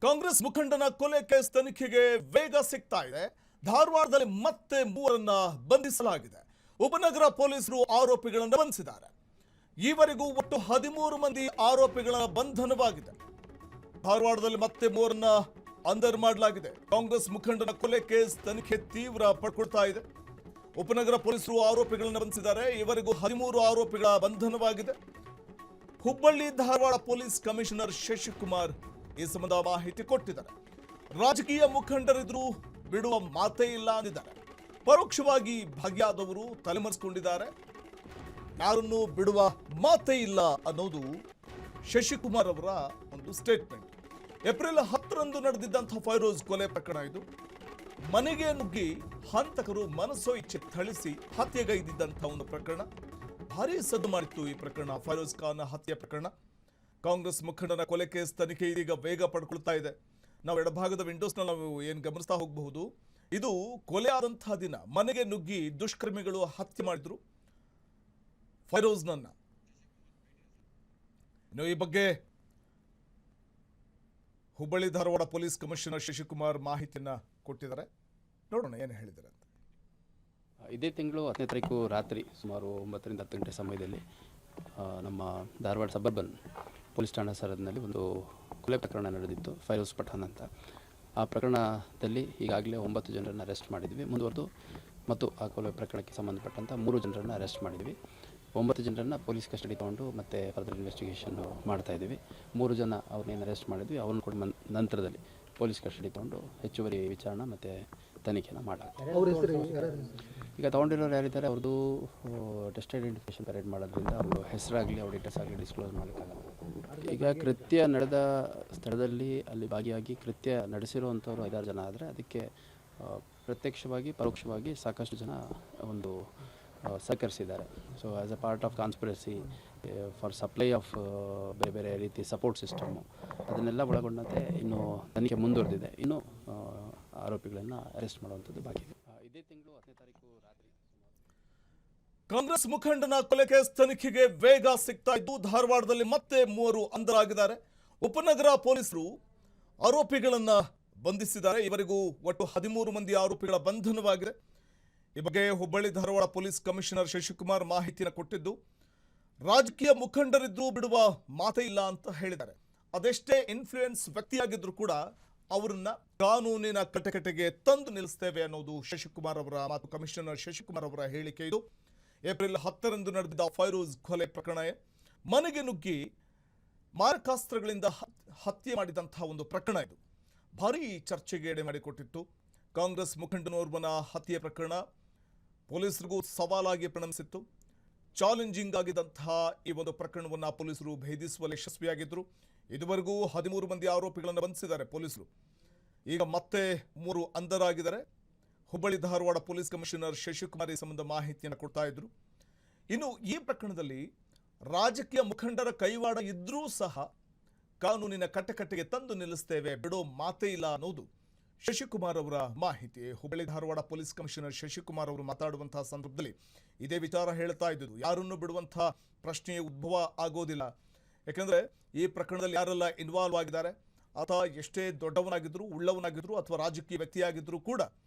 ಕಾಂಗ್ರೆಸ್ ಮುಖಂಡನ ಕೊಲೆ ಕೇಸ್ ತನಿಖೆಗೆ ವೇಗ ಸಿಗ್ತಾ ಇದೆ. ಧಾರವಾಡದಲ್ಲಿ ಮತ್ತೆ ಮೂವರನ್ನ ಬಂಧಿಸಲಾಗಿದೆ. ಉಪನಗರ ಪೊಲೀಸರು ಆರೋಪಿಗಳನ್ನು ಬಂಧಿಸಿದ್ದಾರೆ. ಈವರೆಗೂ ಒಟ್ಟು 13 ಮಂದಿ ಆರೋಪಿಗಳ ಬಂಧನವಾಗಿದೆ. ಧಾರವಾಡದಲ್ಲಿ ಮತ್ತೆ ಮೂವರನ್ನ ಅಂದರ್ ಮಾಡಲಾಗಿದೆ. ಕಾಂಗ್ರೆಸ್ ಮುಖಂಡನ ಕೊಲೆ ಕೇಸ್ ತನಿಖೆ ತೀವ್ರ ಪಡ್ಕೊಳ್ತಾ ಇದೆ. ಉಪನಗರ ಪೊಲೀಸರು ಆರೋಪಿಗಳನ್ನು ಬಂಧಿಸಿದ್ದಾರೆ. ಈವರೆಗೂ 13 ಆರೋಪಿಗಳ ಬಂಧನವಾಗಿದೆ. ಹುಬ್ಬಳ್ಳಿ ಧಾರವಾಡ ಪೊಲೀಸ್ ಕಮಿಷನರ್ ಶಶಿಕುಮಾರ್ ಈ ಸಂಬಂಧ ಮಾಹಿತಿ ಕೊಟ್ಟಿದ್ದಾರೆ. ರಾಜಕೀಯ ಮುಖಂಡರಿದ್ರು ಬಿಡುವ ಮಾತೇ ಇಲ್ಲ ಅಂದಿದ್ದಾರೆ. ಪರೋಕ್ಷವಾಗಿ ಭಾಗಿಯಾದವರು ತಲೆಮರೆಸಿಕೊಂಡಿದ್ದಾರೆ. ಯಾರನ್ನು ಬಿಡುವ ಮಾತೇ ಇಲ್ಲ ಅನ್ನೋದು ಶಶಿಕುಮಾರ್ ಅವರ ಒಂದು ಸ್ಟೇಟ್ಮೆಂಟ್. ಏಪ್ರಿಲ್ 10ರಂದು ನಡೆದಿದ್ದಂತಹ ಫೈರೋಜ್ ಕೊಲೆ ಪ್ರಕರಣ ಇದು. ಮನೆಗೆ ನುಗ್ಗಿ ಹಂತಕರು ಮನಸ್ಸೋ ಇಚ್ಛೆ ಥಳಿಸಿ ಹತ್ಯೆಗೈದಿದ್ದಂತಹ ಒಂದು ಪ್ರಕರಣ. ಭಾರೀ ಸದ್ದು ಮಾಡಿತ್ತು ಈ ಪ್ರಕರಣ, ಫೈರೋಜ್ ಖಾನ್ ಹತ್ಯೆ ಪ್ರಕರಣ. ಕಾಂಗ್ರೆಸ್ ಮುಖಂಡನ ಕೊಲೆ ಕೇಸ್ ತನಿಖೆ ಇದೀಗ ವೇಗ ಪಡ್ಕೊಳ್ತಾ ಇದೆ. ನಾವು ಎಡಭಾಗದ ವಿಂಡೋಸ್ನಲ್ಲಿ ನಾವು ಏನು ಗಮನಿಸ್ತಾ ಹೋಗಬಹುದು, ಇದು ಕೊಲೆ ಆದಂತಹ ದಿನ ಮನೆಗೆ ನುಗ್ಗಿ ದುಷ್ಕರ್ಮಿಗಳು ಹತ್ಯೆ ಮಾಡಿದ್ರು ಫೈರೋಜ್ನನ್ನ. ಇನ್ನು ಈ ಬಗ್ಗೆ ಹುಬ್ಬಳ್ಳಿ ಧಾರವಾಡ ಪೊಲೀಸ್ ಕಮಿಷನರ್ ಶಶಿಕುಮಾರ್ ಮಾಹಿತಿಯನ್ನ ಕೊಟ್ಟಿದ್ದಾರೆ. ನೋಡೋಣ ಏನು ಹೇಳಿದ್ದಾರೆ ಅಂತ. ಇದೇ ತಿಂಗಳು 10ನೇ ತಾರೀಕು ರಾತ್ರಿ ಸುಮಾರು 9 ರಿಂದ 10 ಗಂಟೆ ಸಮಯದಲ್ಲಿ ನಮ್ಮ ಧಾರವಾಡ ಸಬರ್ಬನ್ ಪೊಲೀಸ್ ಠಾಣಾ ಸರಹದ್ದಿನಲ್ಲಿ ಒಂದು ಕೊಲೆ ಪ್ರಕರಣ ನಡೆದಿತ್ತು, ಫೈರೋಜ್ ಪಠಾಣ್ ಅಂತ. ಆ ಪ್ರಕರಣದಲ್ಲಿ ಈಗಾಗಲೇ 9 ಜನರನ್ನು ಅರೆಸ್ಟ್ ಮಾಡಿದ್ವಿ. ಮುಂದುವರೆದು ಮತ್ತು ಆ ಕೊಲೆ ಪ್ರಕರಣಕ್ಕೆ ಸಂಬಂಧಪಟ್ಟಂಥ 3 ಜನರನ್ನು ಅರೆಸ್ಟ್ ಮಾಡಿದ್ವಿ. 9 ಜನರನ್ನು ಪೊಲೀಸ್ ಕಸ್ಟಡಿ ತೊಗೊಂಡು ಮತ್ತೆ ಫರ್ದರ್ ಇನ್ವೆಸ್ಟಿಗೇಷನ್ ಮಾಡ್ತಾಯಿದ್ದೀವಿ. 3 ಜನ ಅವ್ರನ್ನೇನು ಅರೆಸ್ಟ್ ಮಾಡಿದ್ವಿ ಅವ್ರನ್ನ ಕೂಡ ನಂತರದಲ್ಲಿ ಪೊಲೀಸ್ ಕಸ್ಟಡಿ ತೊಗೊಂಡು ಹೆಚ್ಚುವರಿ ವಿಚಾರಣೆ ಮತ್ತು ತನಿಖೆನ ಮಾಡಲಾಗ್ತದೆ. ಈಗ ತೊಗೊಂಡಿರೋರು ಯಾರಿದ್ದಾರೆ ಅವ್ರದ್ದು ಟೆಸ್ಟ್ ಐಡೆಂಟಿಫಿಕೇಷನ್ ಪರೇಡ್ ಮಾಡೋದ್ರಿಂದ ಅವರು ಹೆಸರಾಗಲಿ ಅವ್ರ ಡೀಟೇಲ್ಸ್ ಆಗಲಿ ಡಿಸ್ಕ್ಲೋಸ್ ಮಾಡೋಕ್ಕಾಗಲ್ಲ. ಈಗ ಕೃತ್ಯ ನಡೆದ ಸ್ಥಳದಲ್ಲಿ ಅಲ್ಲಿ ಭಾಗಿಯಾಗಿ ಕೃತ್ಯ ನಡೆಸಿರುವಂಥವ್ರು 5-6 ಜನ ಆದರೆ ಅದಕ್ಕೆ ಪ್ರತ್ಯಕ್ಷವಾಗಿ ಪರೋಕ್ಷವಾಗಿ ಸಾಕಷ್ಟು ಜನ ಒಂದು ಸಹಕರಿಸಿದ್ದಾರೆ. So as a part of conspiracy for supply of ಬೇರೆ ಬೇರೆ ರೀತಿ ಸಪೋರ್ಟ್ ಸಿಸ್ಟಮು ಅದನ್ನೆಲ್ಲ ಒಳಗೊಂಡಂತೆ ಇನ್ನೂ ತನಿಖೆ ಮುಂದುವರೆದಿದೆ. ಇನ್ನೂ ಆರೋಪಿಗಳನ್ನು ಅರೆಸ್ಟ್ ಮಾಡುವಂಥದ್ದು ಬಾಕಿ ಇದೆ. ಇದೇ ತಿಂಗಳು 10ನೇ ತಾರೀಕು ರಾತ್ರಿ ಕಾಂಗ್ರೆಸ್ ಮುಖಂಡನ ಕೊಲೆ ಕೇಸ್ ತನಿಖೆಗೆ ವೇಗ ಸಿಗ್ತಾ ಇದ್ದು ಧಾರವಾಡದಲ್ಲಿ ಮತ್ತೆ 3 ಅಂಧರಾಗಿದ್ದಾರೆ. ಉಪನಗರ ಪೊಲೀಸರು ಆರೋಪಿಗಳನ್ನ ಬಂಧಿಸಿದ್ದಾರೆ. ಇವರಿಗೂ ಒಟ್ಟು 13 ಮಂದಿ ಆರೋಪಿಗಳ ಬಂಧನವಾಗಿದೆ. ಈ ಬಗ್ಗೆ ಹುಬ್ಬಳ್ಳಿ ಧಾರವಾಡ ಪೊಲೀಸ್ ಕಮಿಷನರ್ ಶಶಿಕುಮಾರ್ ಮಾಹಿತಿಯನ್ನು ಕೊಟ್ಟಿದ್ದು, ರಾಜಕೀಯ ಮುಖಂಡರಿದ್ರು ಬಿಡುವ ಮಾತೇ ಇಲ್ಲ ಅಂತ ಹೇಳಿದ್ದಾರೆ. ಅದೆಷ್ಟೇ ಇನ್ಫ್ಲೂಯೆನ್ಸ್ ವ್ಯಕ್ತಿಯಾಗಿದ್ರು ಕೂಡ ಅವರನ್ನ ಕಾನೂನಿನ ಕಟಕಟೆಗೆ ತಂದು ನಿಲ್ಲಿಸ್ತೇವೆ ಅನ್ನೋದು ಶಶಿಕುಮಾರ್ ಅವರ ಮಾತು, ಕಮಿಷನರ್ ಶಶಿಕುಮಾರ್ ಅವರ ಹೇಳಿಕೆ ಇದು. ಏಪ್ರಿಲ್ 10ರಂದು ನಡೆದಿದ್ದ ಫೈರೋಜ್ ಕೊಲೆ ಪ್ರಕರಣ ಮನೆಗೆ ನುಗ್ಗಿ ಮಾರಕಾಸ್ತ್ರಗಳಿಂದ ಹತ್ಯೆ ಮಾಡಿದಂತಹ ಒಂದು ಪ್ರಕರಣ ಇದು. ಭಾರೀ ಚರ್ಚೆಗೆ ಎಡೆ ಮಾಡಿಕೊಟ್ಟಿತ್ತು. ಕಾಂಗ್ರೆಸ್ ಮುಖಂಡನೋರ್ವನ ಹತ್ಯೆ ಪ್ರಕರಣ ಪೊಲೀಸರಿಗೂ ಸವಾಲಾಗಿ ಪರಿಣಮಿಸಿತ್ತು. ಚಾಲೆಂಜಿಂಗ್ ಆಗಿದ್ದಂತಹ ಈ ಒಂದು ಪ್ರಕರಣವನ್ನು ಪೊಲೀಸರು ಭೇದಿಸುವಲ್ಲಿ ಯಶಸ್ವಿಯಾಗಿದ್ದರು. ಇದುವರೆಗೂ 13 ಮಂದಿ ಆರೋಪಿಗಳನ್ನು ಬಂಧಿಸಿದ್ದಾರೆ ಪೊಲೀಸರು. ಈಗ ಮತ್ತೆ 3 ಅಂಧರಾಗಿದ್ದಾರೆ. ಹುಬ್ಬಳ್ಳಿ ಧಾರವಾಡ ಪೊಲೀಸ್ ಕಮಿಷನರ್ ಶಶಿಕುಮಾರ್ ಈ ಸಂಬಂಧ ಮಾಹಿತಿಯನ್ನು ಕೊಡ್ತಾ ಇದ್ರು. ಇನ್ನು ಈ ಪ್ರಕರಣದಲ್ಲಿ ರಾಜಕೀಯ ಮುಖಂಡರ ಕೈವಾಡ ಇದ್ರೂ ಸಹ ಕಾನೂನಿನ ಕಟ್ಟಕಟ್ಟೆಗೆ ತಂದು ನಿಲ್ಲಿಸ್ತೇವೆ, ಬಿಡೋ ಮಾತೇ ಇಲ್ಲ ಅನ್ನೋದು ಶಶಿಕುಮಾರ್ ಅವರ ಮಾಹಿತಿ. ಹುಬ್ಬಳ್ಳಿ ಧಾರವಾಡ ಪೊಲೀಸ್ ಕಮಿಷನರ್ ಶಶಿಕುಮಾರ್ ಅವರು ಮಾತಾಡುವಂತಹ ಸಂದರ್ಭದಲ್ಲಿ ಇದೇ ವಿಚಾರ ಹೇಳ್ತಾ ಇದ್ದುದು. ಯಾರನ್ನು ಬಿಡುವಂತಹ ಪ್ರಶ್ನೆಯೇ ಉದ್ಭವ ಆಗೋದಿಲ್ಲ. ಯಾಕಂದ್ರೆ ಈ ಪ್ರಕರಣದಲ್ಲಿ ಯಾರೆಲ್ಲ ಇನ್ವಾಲ್ವ್ ಆಗಿದ್ದಾರೆ, ಆತ ಎಷ್ಟೇ ದೊಡ್ಡವನಾಗಿದ್ರು, ಉಳ್ಳವನಾಗಿದ್ರು ಅಥವಾ ರಾಜಕೀಯ ವ್ಯಕ್ತಿಯಾಗಿದ್ರು ಕೂಡ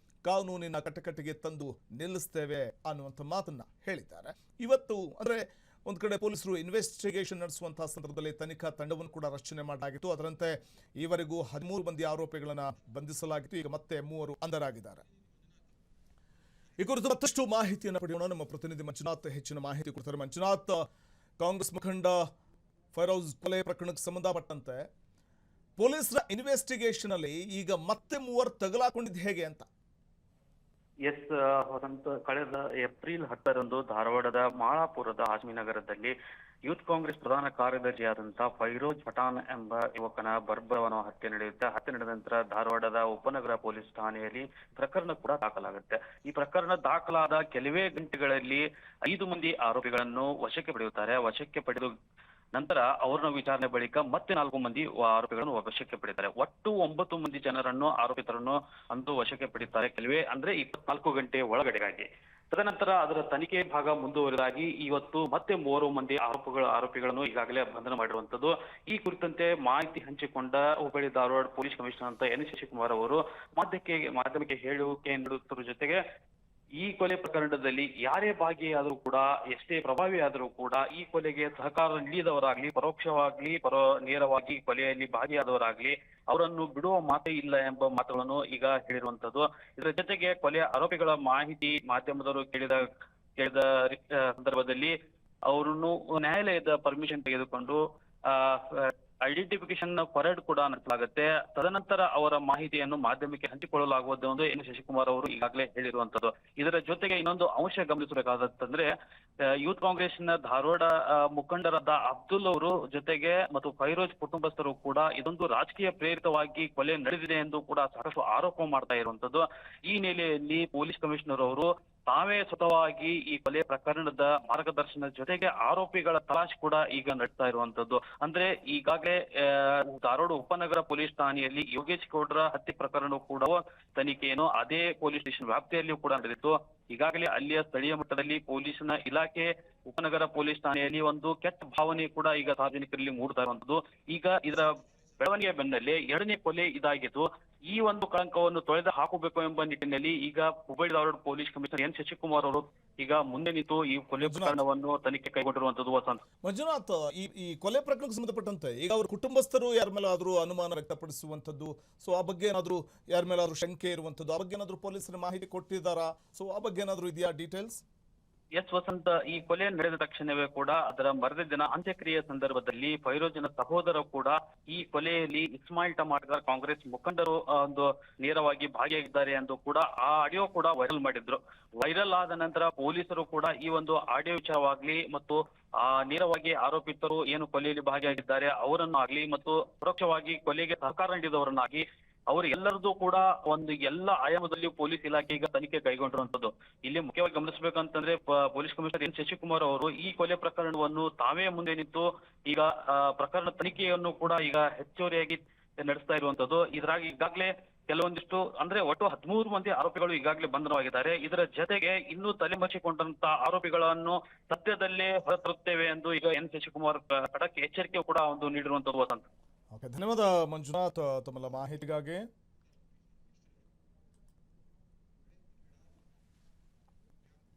ಕಾನೂನಿನ ಕಟ್ಟಕಟ್ಟೆಗೆ ತಂದು ನಿಲ್ಲಿಸ್ತೇವೆ ಅನ್ನುವಂಥ ಮಾತನ್ನ ಹೇಳಿದ್ದಾರೆ. ಇವತ್ತು ಅಂದ್ರೆ ಒಂದು ಕಡೆ ಪೊಲೀಸರು ಇನ್ವೆಸ್ಟಿಗೇಷನ್ ನಡೆಸುವಂತಹ ಸಂದರ್ಭದಲ್ಲಿ ತನಿಖಾ ತಂಡವನ್ನು ಕೂಡ ರಚನೆ ಮಾಡಲಾಗಿತ್ತು. ಅದರಂತೆ ಈವರೆಗೂ 13 ಮಂದಿ ಆರೋಪಿಗಳನ್ನು ಬಂಧಿಸಲಾಗಿತ್ತು. ಈಗ ಮತ್ತೆ 3 ಅಂಧರಾಗಿದ್ದಾರೆ. ಈ ಕುರಿತು ಮತ್ತಷ್ಟು ಮಾಹಿತಿಯನ್ನು ಪಡೆಯೋಣ. ನಮ್ಮ ಪ್ರತಿನಿಧಿ ಮಂಜುನಾಥ್ ಹೆಚ್ಚಿನ ಮಾಹಿತಿ ಕೊಡ್ತಾರೆ. ಮಂಜುನಾಥ್, ಕಾಂಗ್ರೆಸ್ ಮುಖಂಡ ಫೈರೋಜ್ ಕೊಲೆ ಪ್ರಕರಣಕ್ಕೆ ಸಂಬಂಧಪಟ್ಟಂತೆ ಪೊಲೀಸರ ಇನ್ವೆಸ್ಟಿಗೇಷನ್ ಅಲ್ಲಿ ಈಗ ಮತ್ತೆ 3 ತಗಲಾಕೊಂಡಿದ್ದು ಹೇಗೆ ಅಂತ? ಎಸ್ ವಸಂತ, ಕಳೆದ ಏಪ್ರಿಲ್ 10ರಂದು ಧಾರವಾಡದ ಮಾಳಾಪುರದ ಹಾಶ್ಮಿ ನಗರದಲ್ಲಿ ಯೂತ್ ಕಾಂಗ್ರೆಸ್ ಪ್ರಧಾನ ಕಾರ್ಯದರ್ಶಿಯಾದಂತಹ ಫೈರೋಜ್ ಪಠಾಣ್ ಎಂಬ ಯುವಕನ ಬರ್ಬರವನ ಹತ್ಯೆ ನಡೆಯುತ್ತೆ. ಹತ್ಯೆ ನಡೆದ ನಂತರ ಧಾರವಾಡದ ಉಪನಗರ ಪೊಲೀಸ್ ಠಾಣೆಯಲ್ಲಿ ಪ್ರಕರಣ ಕೂಡ ದಾಖಲಾಗುತ್ತೆ. ಈ ಪ್ರಕರಣ ದಾಖಲಾದ ಕೆಲವೇ ಗಂಟೆಗಳಲ್ಲಿ 5 ಮಂದಿ ಆರೋಪಿಗಳನ್ನು ವಶಕ್ಕೆ ಪಡೆಯುತ್ತಾರೆ. ವಶಕ್ಕೆ ಪಡೆದು ನಂತರ ಅವ್ರನ್ನ ವಿಚಾರಣೆ ಬಳಿಕ ಮತ್ತೆ 4 ಮಂದಿ ಆರೋಪಿಗಳನ್ನು ವಶಕ್ಕೆ ಪಡೆಯುತ್ತಾರೆ. ಒಟ್ಟು 9 ಮಂದಿ ಜನರನ್ನು ಆರೋಪಿತರನ್ನು ಅಂದು ವಶಕ್ಕೆ ಪಡೆಯುತ್ತಾರೆ. ಕೆಲವೇ ಅಂದ್ರೆ 24 ಗಂಟೆ ಒಳಗಡೆಗಾಗಿ. ತದನಂತರ ಅದರ ತನಿಖೆ ಭಾಗ ಮುಂದುವರೆದಾಗಿ ಇವತ್ತು ಮತ್ತೆ 3 ಮಂದಿ ಆರೋಪಿಗಳನ್ನು ಈಗಾಗಲೇ ಬಂಧನ ಮಾಡಿರುವಂತದ್ದು. ಈ ಕುರಿತಂತೆ ಮಾಹಿತಿ ಹಂಚಿಕೊಂಡ ಹುಬ್ಬಳ್ಳಿ ಧಾರವಾಡ ಪೊಲೀಸ್ ಕಮಿಷನರ್ ಅಂತ ಎನ್ ಶಶಿಕುಮಾರ್ ಅವರು ಮಾಧ್ಯಮಕ್ಕೆ ಹೇಳಿಕೆ ನೀಡುತ್ತಿರುವ ಜೊತೆಗೆ ಈ ಕೊಲೆ ಪ್ರಕರಣದಲ್ಲಿ ಯಾರೇ ಭಾಗಿಯಾದರೂ ಕೂಡ, ಎಷ್ಟೇ ಪ್ರಭಾವಿ ಆದರೂ ಕೂಡ ಈ ಕೊಲೆಗೆ ಸಹಕಾರ ನೀಡಿದವರಾಗ್ಲಿ, ಪರೋಕ್ಷವಾಗ್ಲಿ ನೇರವಾಗಿ ಕೊಲೆಯಲ್ಲಿ ಭಾಗಿಯಾದವರಾಗ್ಲಿ ಅವರನ್ನು ಬಿಡುವ ಮಾತೇ ಇಲ್ಲ ಎಂಬ ಮಾತುಗಳನ್ನು ಈಗ ಹೇಳಿರುವಂತದ್ದು. ಇದರ ಜೊತೆಗೆ ಕೊಲೆ ಆರೋಪಿಗಳ ಮಾಹಿತಿ ಮಾಧ್ಯಮದವರು ಕೇಳಿದ ಸಂದರ್ಭದಲ್ಲಿ ಅವರನ್ನು ನ್ಯಾಯಾಲಯದ ಪರ್ಮಿಷನ್ ತೆಗೆದುಕೊಂಡು ಐಡೆಂಟಿಫಿಕೇಶನ್ ಪರೇಡ್ ಕೂಡ ನಡೆಸಲಾಗುತ್ತೆ. ತದನಂತರ ಅವರ ಮಾಹಿತಿಯನ್ನು ಮಾಧ್ಯಮಕ್ಕೆ ಹಂಚಿಕೊಳ್ಳಲಾಗುವುದು ಎಂದು ಎನ್ ಶಶಿಕುಮಾರ್ ಅವರು ಈಗಾಗಲೇ ಹೇಳಿರುವಂತದ್ದು. ಇದರ ಜೊತೆಗೆ ಇನ್ನೊಂದು ಅಂಶ ಗಮನಿಸಬೇಕಾದಂತಂದ್ರೆ, ಯೂತ್ ಕಾಂಗ್ರೆಸ್ನ ಧಾರವಾಡ ಮುಖಂಡರಾದ ಅಬ್ದುಲ್ ಅವರು ಜೊತೆಗೆ ಮತ್ತು ಫೈರೋಜ್ ಕುಟುಂಬಸ್ಥರು ಕೂಡ ಇದೊಂದು ರಾಜಕೀಯ ಪ್ರೇರಿತವಾಗಿ ಕೊಲೆ ನಡೆದಿದೆ ಎಂದು ಕೂಡ ಸಾಕಷ್ಟು ಆರೋಪ ಮಾಡ್ತಾ ಇರುವಂತದ್ದು. ಈ ನೆಲೆಯಲ್ಲಿ ಪೊಲೀಸ್ ಕಮಿಷನರ್ ಅವರು ತಾವೇ ಸ್ವತಃವಾಗಿ ಈ ಕೊಲೆ ಪ್ರಕರಣದ ಮಾರ್ಗದರ್ಶನದ ಜೊತೆಗೆ ಆರೋಪಿಗಳ ತಲಾಶ್ ಕೂಡ ಈಗ ನಡೆಸ್ತಾ ಇರುವಂತದ್ದು. ಅಂದ್ರೆ ಈಗಾಗಲೇ ಧಾರವಾಡ ಉಪನಗರ ಪೊಲೀಸ್ ಠಾಣೆಯಲ್ಲಿ ಯೋಗೇಶ್ ಗೌಡ್ರ ಹತ್ಯೆ ಪ್ರಕರಣ ಕೂಡ ತನಿಖೆಯನ್ನು ಅದೇ ಪೊಲೀಸ್ ಸ್ಟೇಷನ್ ವ್ಯಾಪ್ತಿಯಲ್ಲಿಯೂ ಕೂಡ ನಡೆದಿತ್ತು. ಈಗಾಗಲೇ ಅಲ್ಲಿಯ ಸ್ಥಳೀಯ ಮಟ್ಟದಲ್ಲಿ ಪೊಲೀಸ್ನ ಇಲಾಖೆ ಉಪನಗರ ಪೊಲೀಸ್ ಠಾಣೆಯಲ್ಲಿ ಒಂದು ಕೆಟ್ಟ ಭಾವನೆ ಕೂಡ ಈಗ ಸಾರ್ವಜನಿಕರಲ್ಲಿ ಮೂಡ್ತಾ ಇರುವಂತದ್ದು. ಈಗ ಇದರ ಬೆಳವಣಿಗೆ ಬೆನ್ನಲ್ಲೇ 2ನೇ ಕೊಲೆ ಇದಾಗಿದ್ದು, ಈ ಒಂದು ಕಳಂಕವನ್ನು ತೊಳೆದು ಹಾಕಬೇಕು ಎಂಬ ನಿಟ್ಟಿನಲ್ಲಿ ಈಗ Hubballi Dharwad police commissioner N Shashikumar ಅವರು ಈಗ ಮುಂದೆ ನಿಂತು ಈ ಕೊಲೆ ಪ್ರಕರಣವನ್ನು ತನಿಖೆ ಕೈಗೊಂಡಿರುವಂತದ್ದು. ವಸಂತ್, ಮಂಜುನಾಥ್, ಈ ಕೊಲೆ ಪ್ರಕರಣಕ್ಕೆ ಸಂಬಂಧಪಟ್ಟಂತೆ ಈಗ ಅವ್ರ ಕುಟುಂಬಸ್ಥರು ಯಾರ ಮೇಲಾದ್ರೂ ಅನುಮಾನ ವ್ಯಕ್ತಪಡಿಸುವಂತದ್ದು, ಸೊ ಆ ಬಗ್ಗೆ ಏನಾದ್ರು ಯಾರ ಮೇಲಾದ್ರೂ ಶಂಕೆ ಇರುವಂತದ್ದು, ಆ ಬಗ್ಗೆ ಏನಾದ್ರು ಪೊಲೀಸರು ಮಾಹಿತಿ ಕೊಟ್ಟಿದ್ದಾರಾ? ಸೊ ಆ ಬಗ್ಗೆ ಏನಾದ್ರು ಇದೆಯಾ ಡೀಟೇಲ್ಸ್? ಎಸ್ ವಸಂತ, ಈ ಕೊಲೆ ನಡೆದ ತಕ್ಷಣವೇ ಕೂಡ ಅದರ ಮರದ ದಿನ ಅಂತ್ಯಕ್ರಿಯೆ ಸಂದರ್ಭದಲ್ಲಿ ಫೈರೋಜನ ಸಹೋದರ ಕೂಡ ಈ ಕೊಲೆಯಲ್ಲಿ ಇಸ್ಮಾಯಿಲ್ ಟಮಾಟರ್ ಕಾಂಗ್ರೆಸ್ ಮುಖಂಡರು ಒಂದು ನೇರವಾಗಿ ಭಾಗಿಯಾಗಿದ್ದಾರೆ ಎಂದು ಕೂಡ ಆ ಆಡಿಯೋ ಕೂಡ ವೈರಲ್ ಮಾಡಿದ್ರು. ವೈರಲ್ ಆದ ನಂತರ ಪೊಲೀಸರು ಕೂಡ ಈ ಒಂದು ಆಡಿಯೋ ವಿಚಾರವಾಗ್ಲಿ ಮತ್ತು ನೇರವಾಗಿ ಆರೋಪಿತರು ಏನು ಕೊಲೆಯಲ್ಲಿ ಭಾಗಿಯಾಗಿದ್ದಾರೆ ಅವರನ್ನು ಆಗ್ಲಿ ಮತ್ತು ಪರೋಕ್ಷವಾಗಿ ಕೊಲೆಗೆ ಸಹಕಾರ ನೀಡಿದವರನ್ನಾಗಿ ಅವರು ಎಲ್ಲರದ್ದು ಕೂಡ ಒಂದು ಎಲ್ಲ ಆಯಾಮದಲ್ಲಿ ಪೊಲೀಸ್ ಇಲಾಖೆ ಈಗ ತನಿಖೆ ಕೈಗೊಂಡಿರುವಂತದ್ದು. ಇಲ್ಲಿ ಮುಖ್ಯವಾಗಿ ಗಮನಿಸಬೇಕಂತಂದ್ರೆ ಪೊಲೀಸ್ ಕಮಿಷನರ್ ಎನ್ ಶಶಿಕುಮಾರ್ ಅವರು ಈ ಕೊಲೆ ಪ್ರಕರಣವನ್ನು ತಾವೇ ಮುಂದೆ ನಿಂತು ಈಗ ಪ್ರಕರಣ ತನಿಖೆಯನ್ನು ಕೂಡ ಈಗ ಹೆಚ್ಚುವರಿಯಾಗಿ ನಡೆಸ್ತಾ ಇರುವಂತದ್ದು. ಇದ್ರಾಗಿ ಈಗಾಗಲೇ ಕೆಲವೊಂದಿಷ್ಟು ಅಂದ್ರೆ ಒಟ್ಟು 13 ಮಂದಿ ಆರೋಪಿಗಳು ಈಗಾಗಲೇ ಬಂಧನವಾಗಿದ್ದಾರೆ. ಇದರ ಜೊತೆಗೆ ಇನ್ನೂ ತಲೆಮರೆಸಿಕೊಂಡಂತ ಆರೋಪಿಗಳನ್ನು ಸದ್ಯದಲ್ಲೇ ಹೊರತರುತ್ತೇವೆ ಎಂದು ಈಗ ಎನ್ ಶಶಿಕುಮಾರ್ ಖಡಕ್ ಎಚ್ಚರಿಕೆ ಕೂಡ ಒಂದು ನೀಡಿರುವಂತದ್ದು. ವಸಂತ್, ಧನ್ಯವಾದ ಮಂಜುನಾಥ್ ತಮ್ಮ ಮಾಹಿತಿಗಾಗಿ.